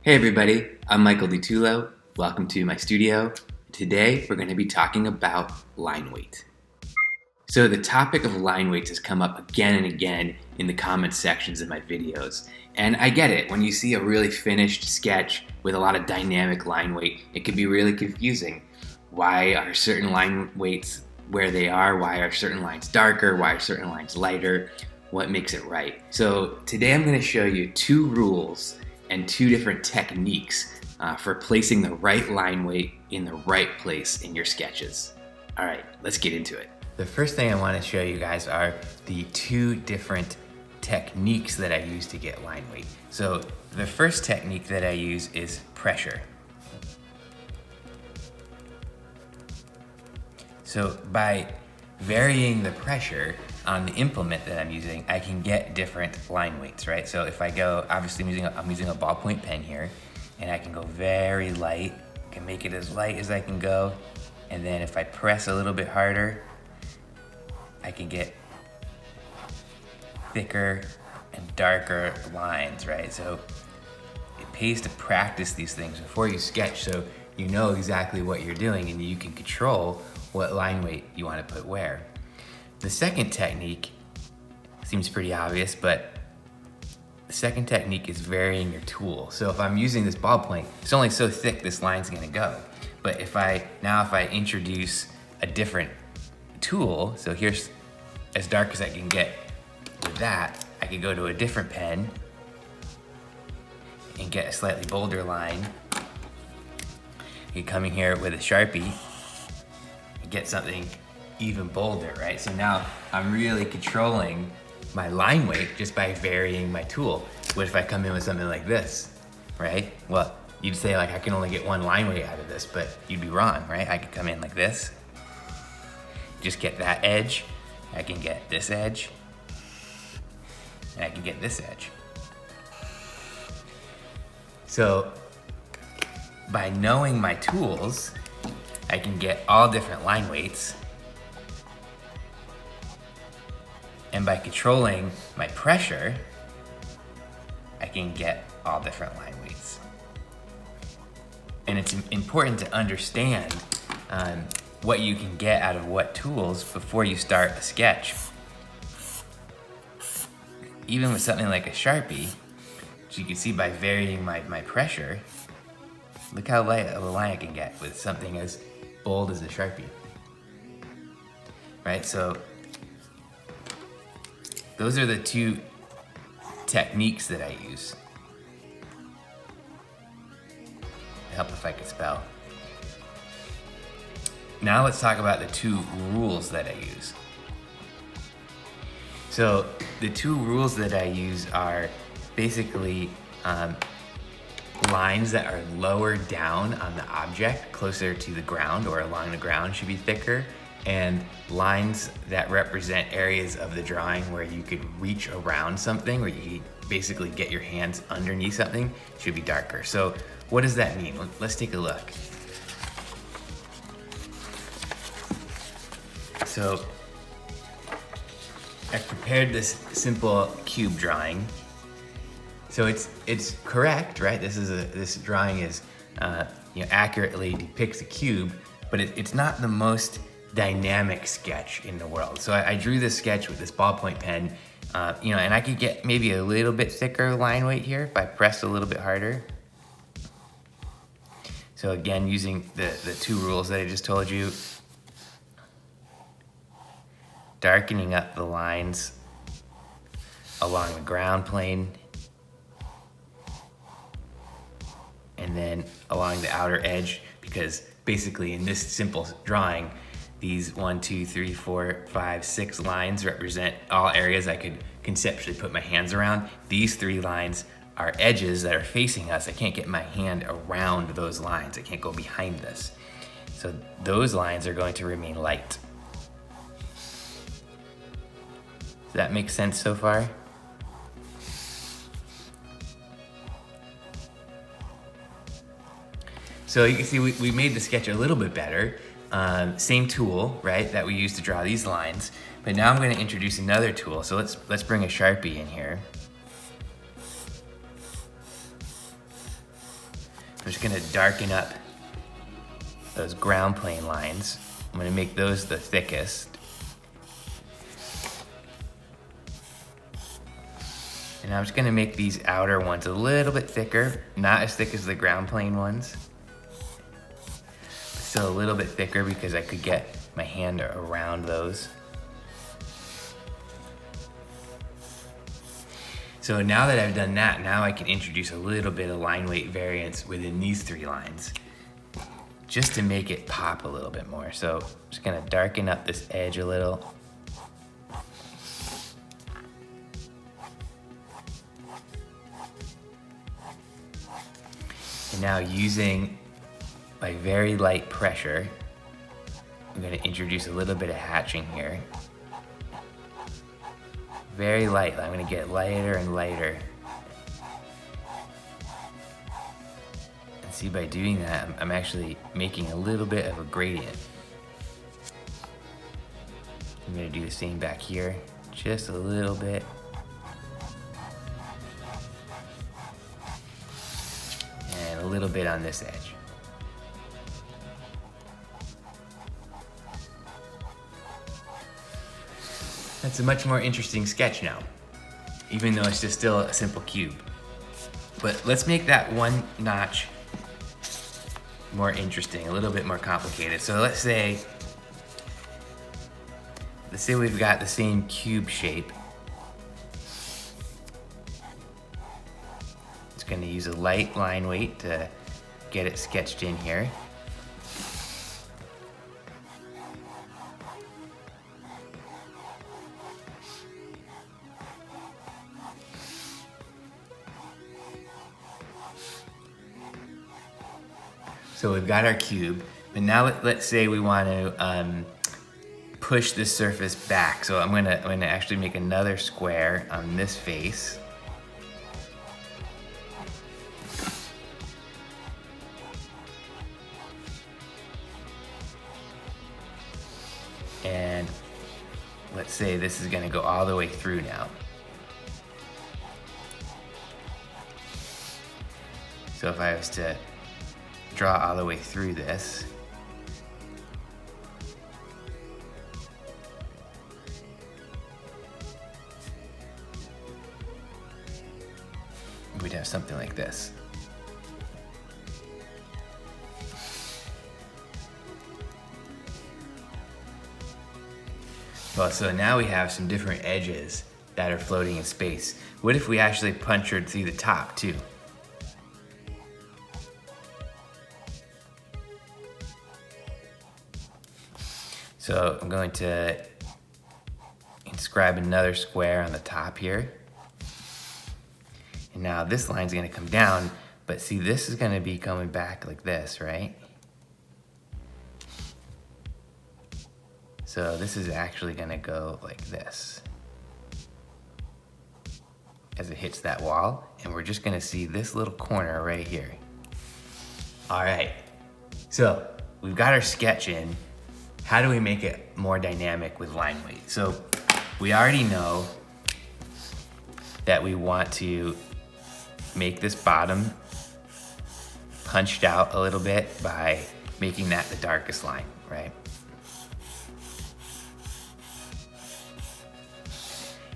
Hey everybody, I'm Michael DiTullo. Welcome to my studio. Today we're going to be talking about line weight. So the topic of line weights has come up again and again in the comment sections of my videos. And I get it, when you see a really finished sketch with a lot of dynamic line weight, it can be really confusing. Why are certain line weights where they are? Why are certain lines darker? Why are certain lines lighter? What makes it right? So today I'm going to show you two rules and two different techniques for placing the right line weight in the right place in your sketches. All right, let's get into it. The first thing I want to show you guys are the two different techniques that I use to get line weight. So the first technique that I use is pressure. So by varying the pressure on the implement that I'm using, I can get different line weights, right? So if I go, obviously I'm using a ballpoint pen here, and I can go very light, can make it as light as I can go, and then if I press a little bit harder, I can get thicker and darker lines, right? So it pays to practice these things before you sketch so you know exactly what you're doing and you can control what line weight you want to put where. The second technique seems pretty obvious, but the second technique is varying your tool. So if I'm using this ballpoint, it's only so thick this line's gonna go. But if I introduce a different tool, so here's as dark as I can get with that, I could go to a different pen and get a slightly bolder line. You come in here with a Sharpie and get something even bolder, right? So now I'm really controlling my line weight just by varying my tool. What if I come in with something like this, right? Well, you'd say like, I can only get one line weight out of this, but you'd be wrong, right? I could come in like this, just get that edge. I can get this edge, and I can get this edge. So by knowing my tools, I can get all different line weights. And by controlling my pressure, I can get all different line weights. And it's important to understand what you can get out of what tools before you start a sketch. Even with something like a Sharpie, which you can see by varying my pressure, look how light of a line I can get with something as bold as a Sharpie. Right, so those are the two techniques that I use. Help if I could spell. Now let's talk about the two rules that I use. So the two rules that I use are basically lines that are lower down on the object, closer to the ground or along the ground should be thicker, and lines that represent areas of the drawing where you could reach around something, where you basically get your hands underneath something, should be darker. So what does that mean? Let's take a look. So I've prepared this simple cube drawing. So it's correct, right? This drawing is accurately depicts a cube, but it's not the most dynamic sketch in the world. So I drew this sketch with this ballpoint pen, and I could get maybe a little bit thicker line weight here if I pressed a little bit harder. So again, using the two rules that I just told you, darkening up the lines along the ground plane, and then along the outer edge, because basically in this simple drawing, these 1, 2, 3, 4, 5, 6 lines represent all areas I could conceptually put my hands around. These 3 lines are edges that are facing us. I can't get my hand around those lines. I can't go behind this. So those lines are going to remain light. Does that make sense so far? So you can see we made the sketch a little bit better. Same tool, right, that we used to draw these lines. But now I'm going to introduce another tool. So let's bring a Sharpie in here. I'm just gonna darken up those ground plane lines. I'm gonna make those the thickest. And I'm just gonna make these outer ones a little bit thicker, not as thick as the ground plane ones, but still a little bit thicker because I could get my hand around those. So now that I've done that, now I can introduce a little bit of line weight variance within these 3 lines, just to make it pop a little bit more. So I'm just gonna darken up this edge a little. And now using my very light pressure, I'm gonna introduce a little bit of hatching here. Very light, I'm gonna get lighter and lighter. And see, by doing that, I'm actually making a little bit of a gradient. I'm gonna do the same back here, just a little bit. And a little bit on this edge. That's a much more interesting sketch now, even though it's just still a simple cube. But let's make that one notch more interesting, a little bit more complicated. So let's say we've got the same cube shape. It's gonna use a light line weight to get it sketched in here. So we've got our cube, but now let's say we want to push this surface back. So I'm gonna actually make another square on this face. And let's say this is gonna go all the way through now. So if I was to draw all the way through this, we'd have something like this. Well, so now we have some different edges that are floating in space. What if we actually punctured through the top too? So I'm going to inscribe another square on the top here. And now this line's gonna come down, but see, this is gonna be coming back like this, right? So this is actually gonna go like this as it hits that wall, and we're just gonna see this little corner right here. All right, so we've got our sketch in. How do we make it more dynamic with line weight? So we already know that we want to make this bottom punched out a little bit by making that the darkest line, right?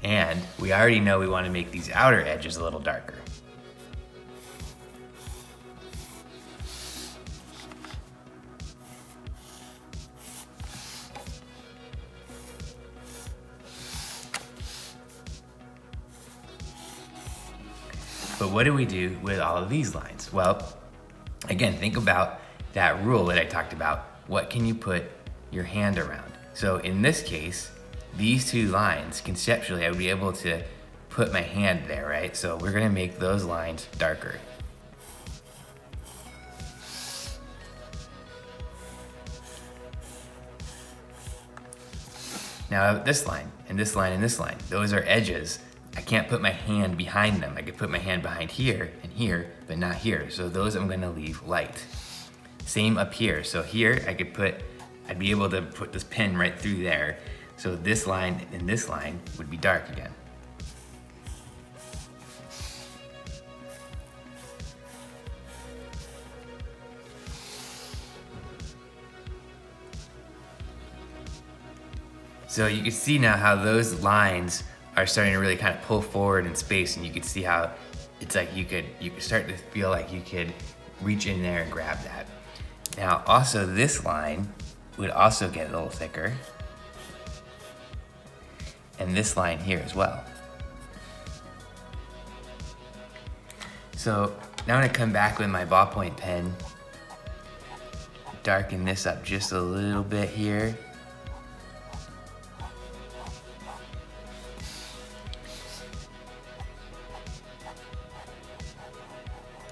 And we already know we want to make these outer edges a little darker. But what do we do with all of these lines? Well, again, think about that rule that I talked about. What can you put your hand around? So in this case, these 2 lines, conceptually, I would be able to put my hand there, right? So we're gonna make those lines darker. Now this line, and this line, and this line, those are edges. I can't put my hand behind them. I could put my hand behind here and here, but not here. So those I'm gonna leave light. Same up here. So here I'd be able to put this pin right through there. So this line and this line would be dark again. So you can see now how those lines are starting to really kind of pull forward in space, and you can see how it's like you could start to feel like you could reach in there and grab that. Now also this line would also get a little thicker, and this line here as well. So now I'm gonna come back with my ballpoint pen, darken this up just a little bit here.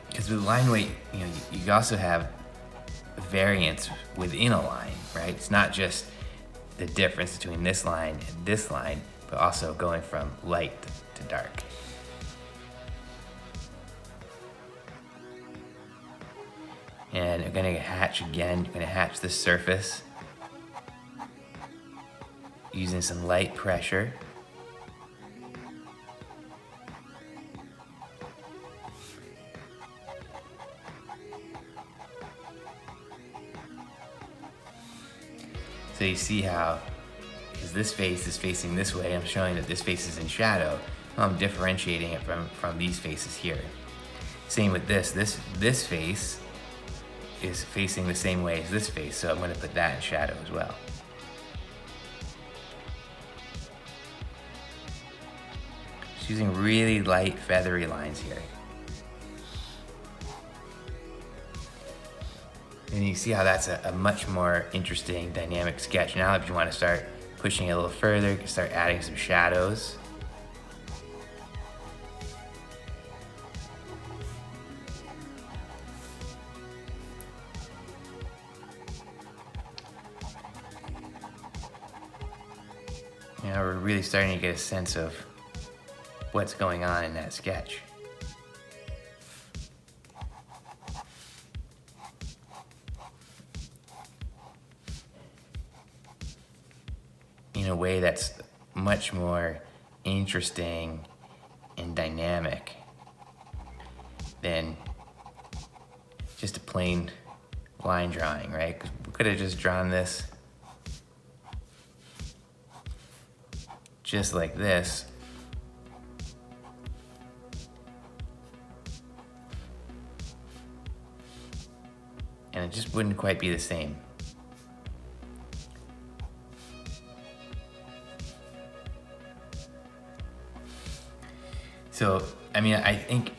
Because with line weight, you know, you also have variance within a line, right? It's not just the difference between this line and this line, but also going from light to dark. And I'm gonna hatch again. I'm gonna hatch the surface using some light pressure. So you see how, because this face is facing this way, I'm showing that this face is in shadow. I'm differentiating it from these faces here. Same with this face is facing the same way as this face, so I'm going to put that in shadow as well. Just using really light feathery lines here. And you see how that's a much more interesting dynamic sketch. Now if you want to start pushing it a little further, you can start adding some shadows. Now we're really starting to get a sense of what's going on in that sketch. In a way that's much more interesting and dynamic than just a plain line drawing, right? 'Cause we could have just drawn this just like this. And it just wouldn't quite be the same. So, I mean, I think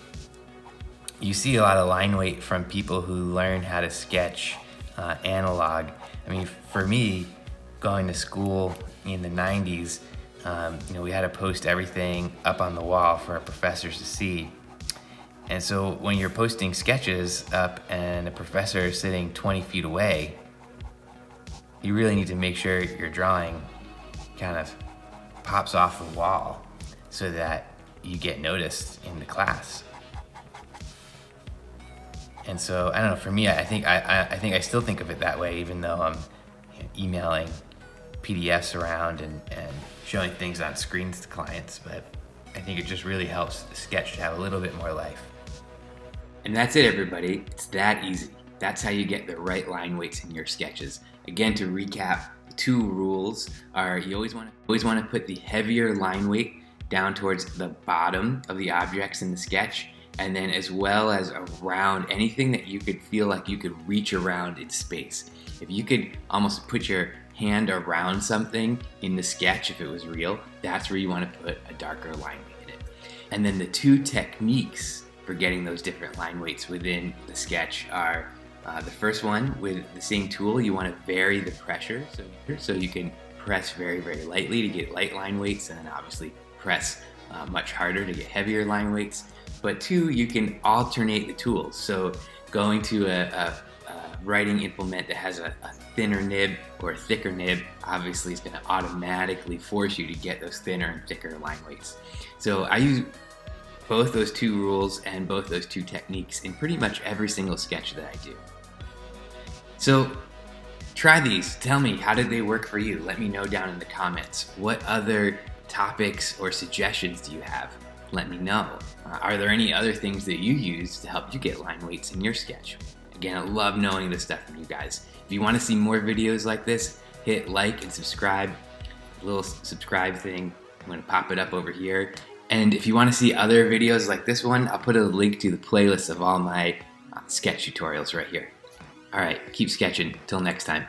you see a lot of line weight from people who learn how to sketch analog. I mean, for me, going to school in the 90s, you know, we had to post everything up on the wall for our professors to see. And so when you're posting sketches up and the professor is sitting 20 feet away, you really need to make sure your drawing kind of pops off the wall so that you get noticed in the class. And so, I don't know, for me, I think I still think of it that way, even though I'm emailing PDFs around and showing things on screens to clients, but I think it just really helps the sketch to have a little bit more life. And that's it, everybody. It's that easy. That's how you get the right line weights in your sketches. Again, to recap, the two rules are you always want to put the heavier line weight down towards the bottom of the objects in the sketch, and then as well as around anything that you could feel like you could reach around in space. If you could almost put your hand around something in the sketch, if it was real, that's where you want to put a darker line weight in it. And then the two techniques for getting those different line weights within the sketch are the first one, with the same tool, you want to vary the pressure. So you can press very, very lightly to get light line weights, and then obviously press much harder to get heavier line weights. But two, you can alternate the tools. So going to a writing implement that has a thinner nib or a thicker nib, obviously is going to automatically force you to get those thinner and thicker line weights. So I use both those two rules and both those two techniques in pretty much every single sketch that I do. So try these. Tell me, how did they work for you? Let me know down in the comments. What other topics or suggestions do you have? Let me know. Are there any other things that you use to help you get line weights in your sketch? Again, I love knowing this stuff from you guys. If you want to see more videos like this, hit like and subscribe. little subscribe thing. I'm going to pop it up over here. And if you want to see other videos like this one, I'll put a link to the playlist of all my sketch tutorials right here. All right, keep sketching. Till next time.